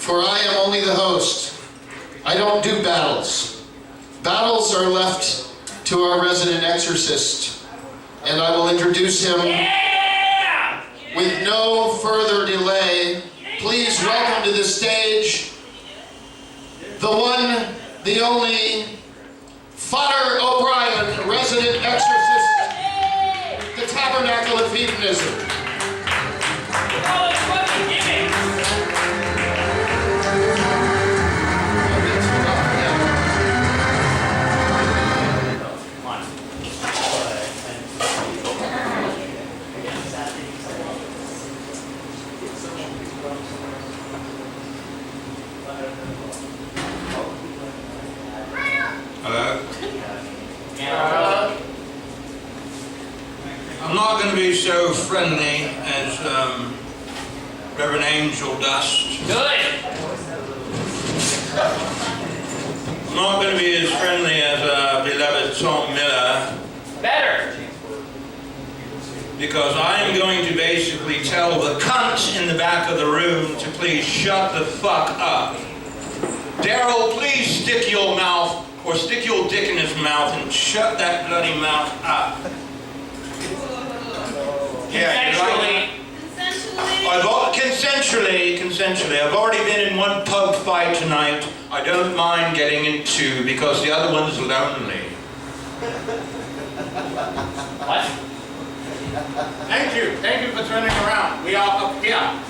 for I am only the host. I don't do battles. Battles are left to our resident exorcist, and I will introduce him with no further delay. Please welcome to the stage the one, the only, Fodder O'Brien, resident exorcist, the Tabernacle of Hedonism. Hello? I'm not going to be so friendly as Reverend Angel Dust. Good. I'm not going to be as friendly as beloved Tom Miller. Better. Because I am going to basically tell the cunt in the back of the room to please shut the fuck up. Daryl, please stick your mouth, or stick your dick in his mouth and shut that bloody mouth up. Yeah, consensually. I've already been in one pub fight tonight. I don't mind getting in two because the other one's lonely. What? Thank you for turning around. We are up here.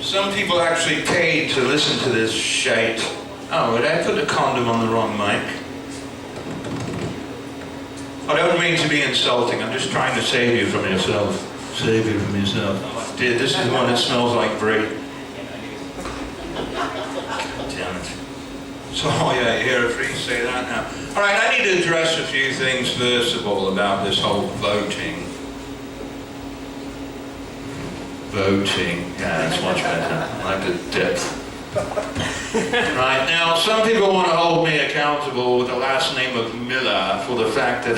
Some people actually paid to listen to this shite. Oh, did I put the condom on the wrong mic? I don't mean to be insulting. I'm just trying to save you from yourself. Save you from yourself. Oh, dear, this is the one that smells like brie. Damn it. So, oh yeah, you hear a priest say that now. All right, I need to address a few things first of all about this whole voting. Voting, yeah, that's much better. I like the depth. Right, now some people want to hold me accountable with the last name of Miller for the fact that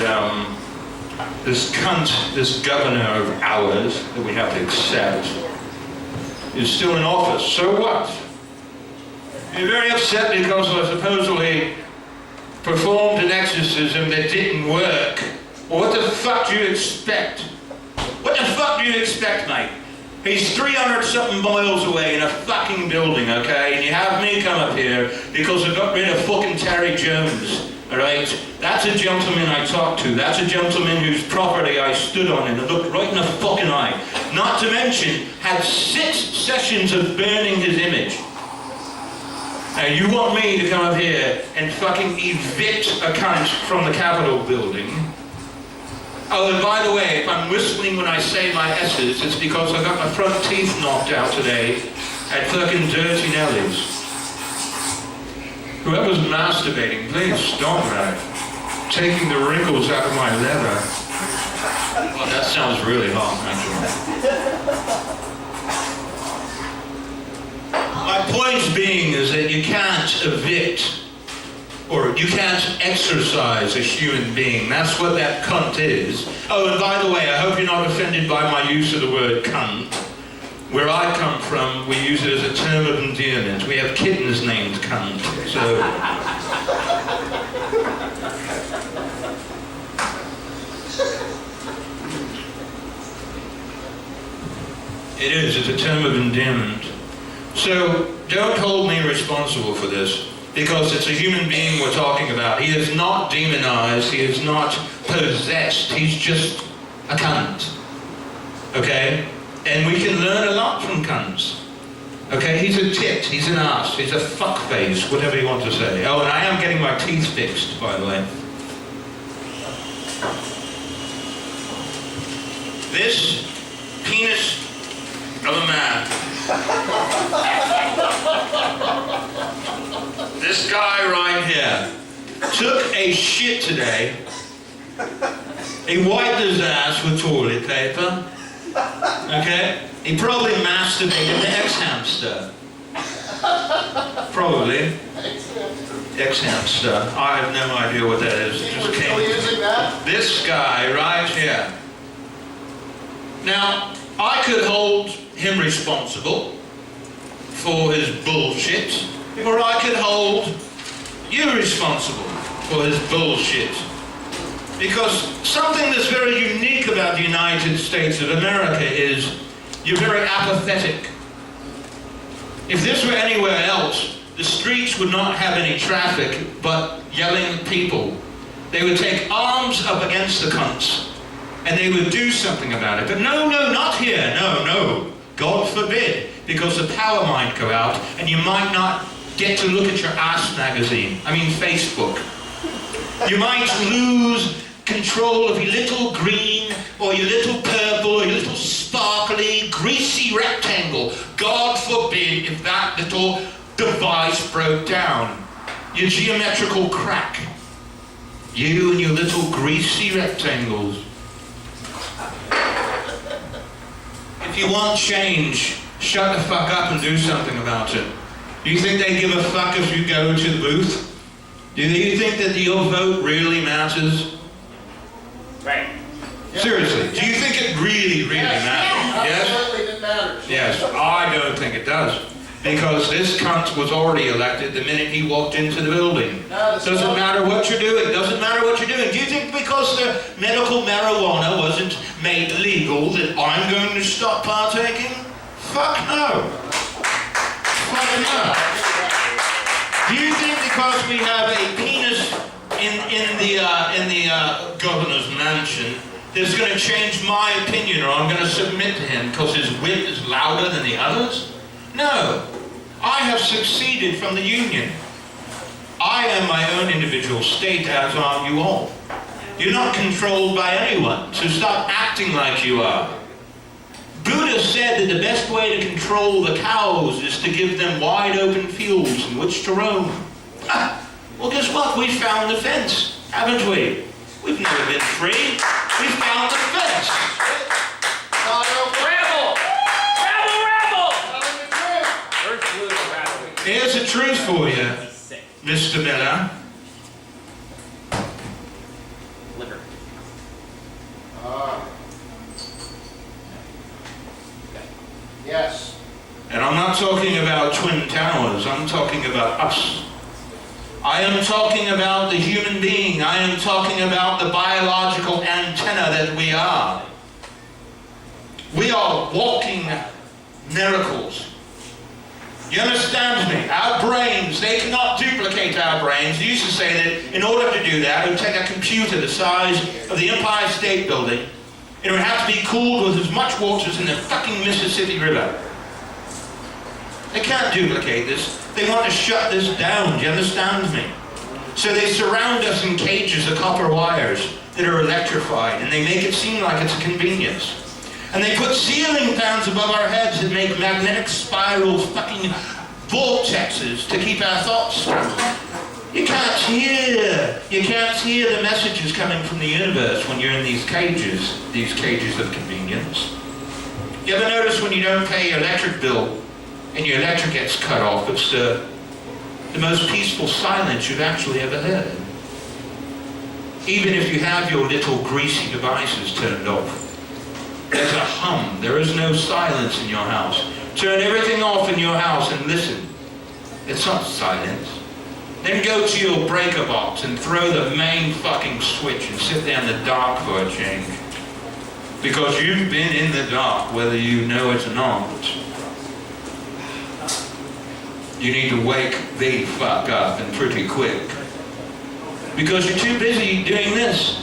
this cunt, this governor of ours that we have to accept, is still in office. So what? You're very upset because I supposedly performed an exorcism that didn't work. Well, what the fuck do you expect? What the fuck do you expect, mate? He's 300-something miles away in a fucking building, okay? And you have me come up here because I got rid of fucking Terry Jones, alright? That's a gentleman I talked to. That's a gentleman whose property I stood on and looked right in the fucking eye. Not to mention, had 6 sessions of burning his image. Now, you want me to come up here and fucking evict a cunt from the Capitol building? Oh, and by the way, if I'm whistling when I say my S's, it's because I got my front teeth knocked out today at fucking Dirty Nelly's. Whoever's masturbating, please stop that. Taking the wrinkles out of my leather. Well, that sounds really hot, actually. My point being is that you can't evict or you can't exercise a human being. That's what that cunt is. Oh, and by the way, I hope you're not offended by my use of the word cunt. Where I come from, we use it as a term of endearment. We have kittens named cunt, so... It is, it's a term of endearment. So, don't hold me responsible for this. Because it's a human being we're talking about. He is not demonized, he is not possessed, he's just a cunt. Okay? And we can learn a lot from cunts. Okay? He's a tit, he's an ass, he's a fuckface, whatever you want to say. Oh, and I am getting my teeth fixed, by the way. This penis of a man. This guy right here took a shit today. He wiped his ass with toilet paper. Okay? He probably masturbated to ex-hamster. Probably. Ex-hamster. I have no idea what that is. It just came. Using that? This guy right here. Now, I could hold him him responsible for his bullshit, or I could hold you responsible for his bullshit. Because something that's very unique about the United States of America is you're very apathetic. If this were anywhere else, the streets would not have any traffic but yelling people. They would take arms up against the cunts and they would do something about it. But no, not here, no. God forbid, because the power might go out and you might not get to look at your ass magazine, Facebook. You might lose control of your little green or your little purple or your little sparkly, greasy rectangle. God forbid if that little device broke down. Your geometrical crack. You and your little greasy rectangles. If you want change, shut the fuck up and do something about it. Do you think they give a fuck if you go to the booth? Do you think that your vote really matters? Right. Seriously, do you think it really matters? Yes? Absolutely, it matters. Yes, I don't think it does. Because this cunt was already elected the minute he walked into the building. Doesn't matter what you're doing, doesn't matter what you're doing. Do you think because the medical marijuana wasn't made legal that I'm going to stop partaking? Fuck no. Fuck no. Do you think because we have a penis in the governor's mansion, that's going to change my opinion, or I'm going to submit to him because his whip is louder than the others? No. I have succeeded from the Union. I am my own individual state, as are you all. You're not controlled by anyone, so stop acting like you are. Buddha said that the best way to control the cows is to give them wide open fields in which to roam. Well, guess what? We found the fence, haven't we? We've never been free. We found the fence. Here's the truth for you, Mr. Miller. Liver. Yes. And I'm not talking about Twin Towers, I'm talking about us. I am talking about the human being. I am talking about the biological antenna that we are. We are walking miracles. You understand me? Our brains, they cannot duplicate our brains. They used to say that in order to do that, it would take a computer the size of the Empire State Building. It would have to be cooled with as much water as in the fucking Mississippi River. They can't duplicate this. They want to shut this down. Do you understand me? So they surround us in cages of copper wires that are electrified, and they make it seem like it's a convenience. And they put ceiling fans above our heads that make magnetic spiral fucking vortexes to keep our thoughts scrambled. You can't hear the messages coming from the universe when you're in these cages of convenience. You ever notice when you don't pay your electric bill and your electric gets cut off, it's the most peaceful silence you've actually ever heard. Even if you have your little greasy devices turned off. There's a hum. There is no silence in your house. Turn everything off in your house and listen. It's not silence. Then go to your breaker box and throw the main fucking switch and sit there in the dark for a change. Because you've been in the dark, whether you know it or not. You need to wake the fuck up, and pretty quick. Because you're too busy doing this.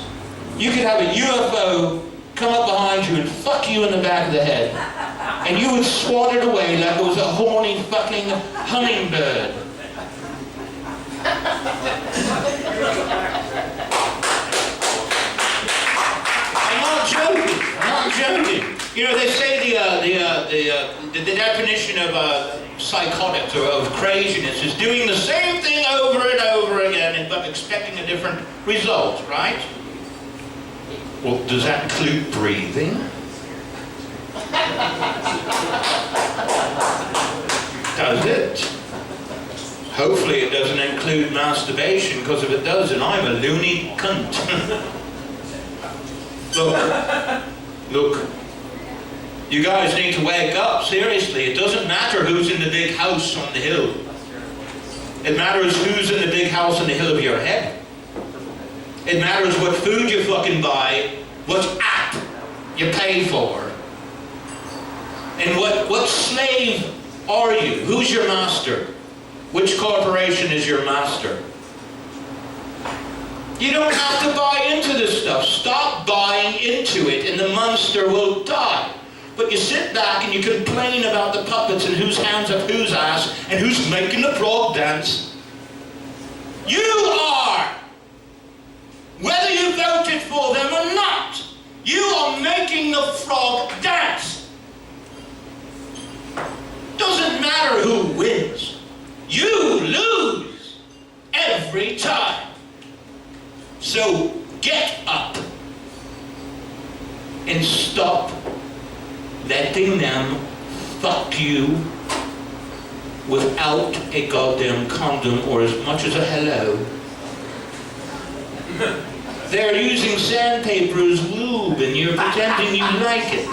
You could have a UFO come up behind you and fuck you in the back of the head. And you would swat it away like it was a horny fucking hummingbird. I'm not joking. You know, they say the definition of psychotics or of craziness is doing the same thing over and over again but expecting a different result, right? Well, does that include breathing? Does it? Hopefully it doesn't include masturbation, because if it does, then I'm a loony cunt. Look, you guys need to wake up. seriously, it doesn't matter who's in the big house on the hill. It matters who's in the big house on the hill of your head. It matters what food you fucking buy, what app you pay for, and what slave are you? Who's your master? Which corporation is your master? You don't have to buy into this stuff. Stop buying into it and the monster will die. But you sit back and you complain about the puppets and whose hands up whose ass and who's making the frog dance. You are! Whether you voted for them or not, you are making the frog dance. Doesn't matter who wins. You lose every time. So get up and stop letting them fuck you without a goddamn condom or as much as a hello. They're using sandpaper as lube and you're pretending you like it.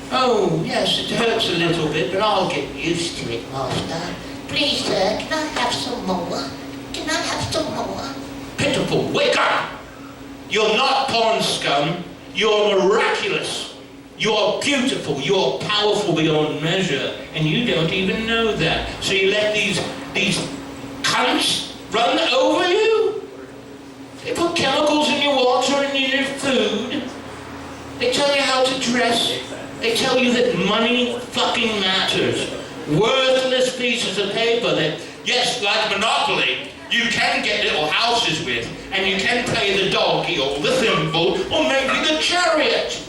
Oh, yes, it hurts a little bit, but I'll get used to it, Master. Please, sir, can I have some more? Can I have some more? Pitiful, wake up! You're not porn scum. You're miraculous. You're beautiful. You're powerful beyond measure. And you don't even know that. So you let these cunts run over you? They put chemicals in your water and in your food. They tell you how to dress. They tell you that money fucking matters. Worthless pieces of paper that, yes, like Monopoly, you can get little houses with, and you can play the donkey or the thimble or maybe the chariot.